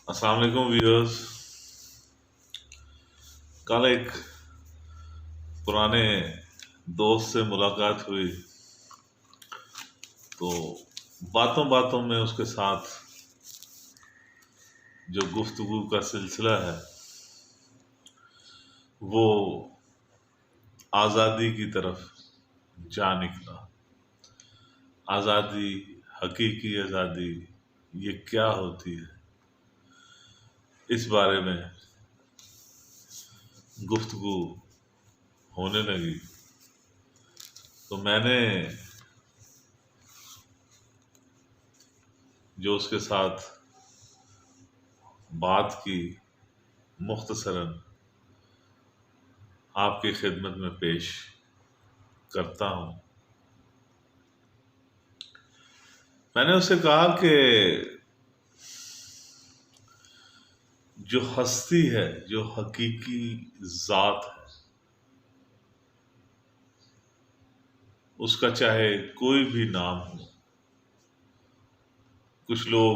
अस्सलाम वालेकुम व्यूअर्स। कल एक पुराने दोस्त से मुलाकात हुई तो बातों बातों में उसके साथ जो गुफ्तगू का सिलसिला है वो आज़ादी की तरफ जा निकला। आज़ादी, हकीकी आज़ादी ये क्या होती है, इस बारे में गुफ्तगू होने लगी। तो मैंने जो उसके साथ बात की मुख्तसरन आपकी खिदमत में पेश करता हूँ। मैंने उससे कहा कि जो हस्ती है, जो हकीकी ज़ात है, उसका चाहे कोई भी नाम हो, कुछ लोग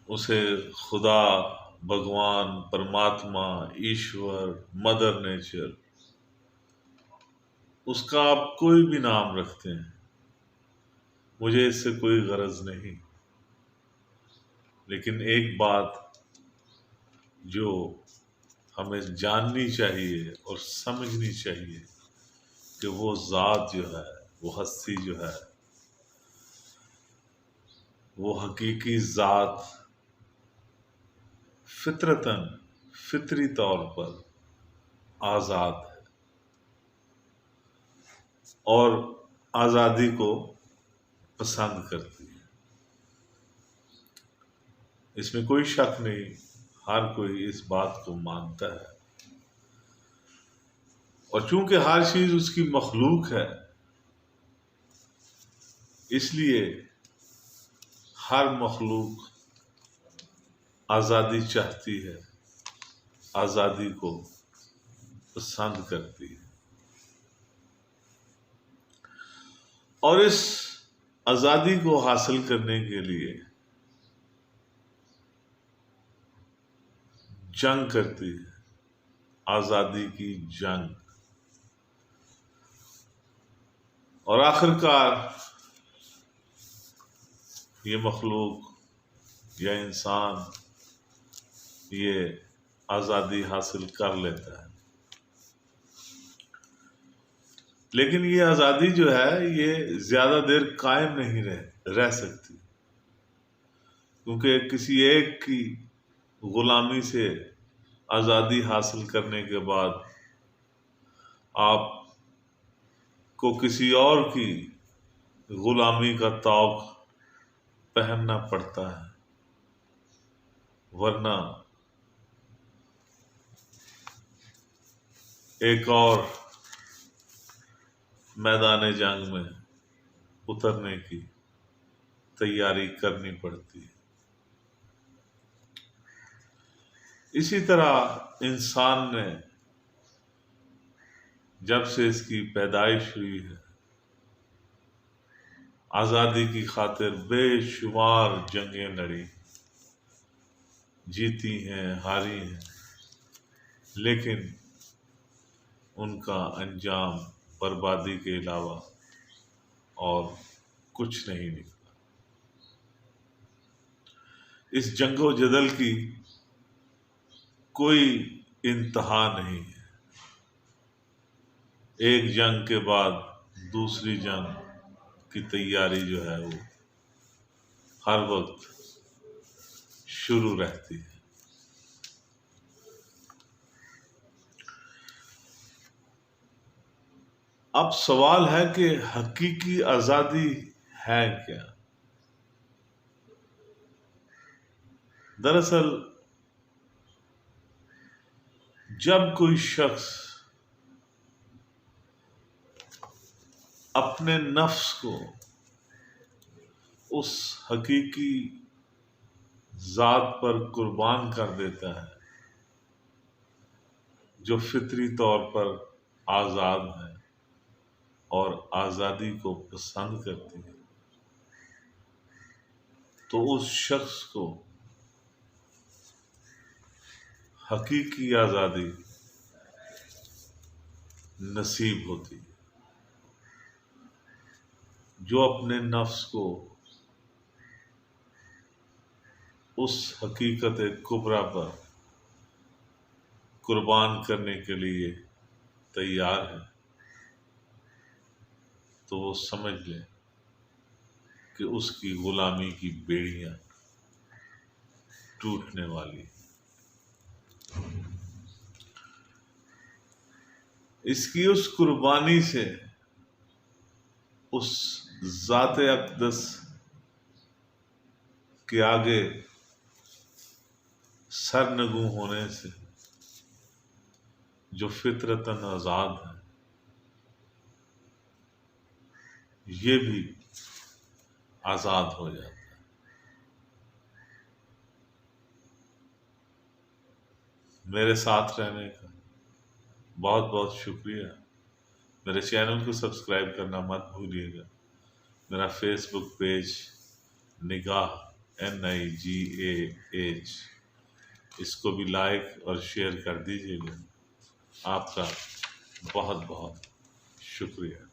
उसे खुदा, भगवान, परमात्मा, ईश्वर, मदर नेचर, उसका आप कोई भी नाम रखते हैं, मुझे इससे कोई गरज नहीं। लेकिन एक बात जो हमें जाननी चाहिए और समझनी चाहिए कि वो ज़ात जो है, वो हस्ती जो है, वो हकीकी ज़ात फितरतन, फितरी तौर पर आज़ाद है और आज़ादी को पसंद करती है। इसमें कोई शक नहीं, हर कोई इस बात को मानता है। और चूंकि हर चीज़ उसकी मखलूक है, इसलिए हर मखलूक आज़ादी चाहती है, आज़ादी को पसंद करती है। और इस आज़ादी को हासिल करने के लिए जंग करती है, आज़ादी की जंग। और आखिरकार ये मखलूक या इंसान ये आज़ादी हासिल कर लेता है। लेकिन ये आज़ादी जो है ये ज़्यादा देर कायम नहीं रह सकती, क्योंकि किसी एक की गुलामी से आज़ादी हासिल करने के बाद आपको किसी और की गुलामी का तौक पहनना पड़ता है, वरना एक और मैदान जंग में उतरने की तैयारी करनी पड़ती है। इसी तरह इंसान ने जब से इसकी पैदाइश हुई है, आज़ादी की खातिर बेशुमार जंगें लड़ी, जीती हैं, हारी हैं, लेकिन उनका अंजाम बर्बादी के अलावा और कुछ नहीं निकला। इस जंगो जदल की कोई इंतहा नहीं है। एक जंग के बाद दूसरी जंग की तैयारी जो है वो हर वक्त शुरू रहती है। अब सवाल है कि हकीकी आज़ादी है क्या? दरअसल जब कोई शख्स अपने नफ्स को उस हकीकी ज़ात पर कुर्बान कर देता है जो फितरी तौर पर आज़ाद है और आज़ादी को पसंद करती है, तो उस शख्स को हकीकी आज़ादी नसीब होती है। जो अपने नफ्स को उस हकीकत कुबरा पर कुर्बान करने के लिए तैयार है, तो वो समझ ले कि उसकी गुलामी की बेड़ियां टूटने वाली। इसकी उस कुर्बानी से, उस ज़ाते अक़दस के आगे सरनगू होने से जो फितरतन आज़ाद है, ये भी आज़ाद हो जाता है। मेरे साथ रहने का बहुत बहुत शुक्रिया। मेरे चैनल को सब्सक्राइब करना मत भूलिएगा। मेरा फेसबुक पेज निगाह NIGAH, इसको भी लाइक और शेयर कर दीजिएगा। आपका बहुत बहुत शुक्रिया।